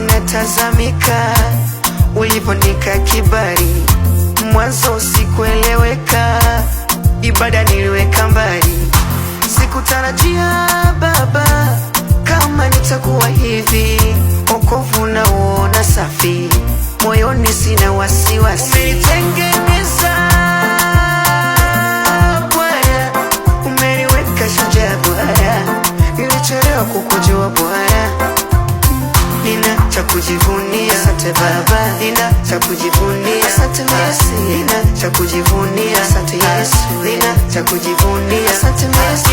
unatazamika, ulivonika kibali, mwanzo sikueleweka, ibada niliweka mbali. Sikutarajia Baba kama nitakuwa hivi, wokovu na uona safi, moyoni sina wasiwasi. Umenitengeneza Bwana, umeniweka shujaa Bwana, nilichelewa kukujua Bwana. Nina cha kujivunia, asante Baba. Nina cha kujivunia, asante Yesu. Nina cha kujivunia, asante Yesu. Nina cha kujivunia, asante Yesu.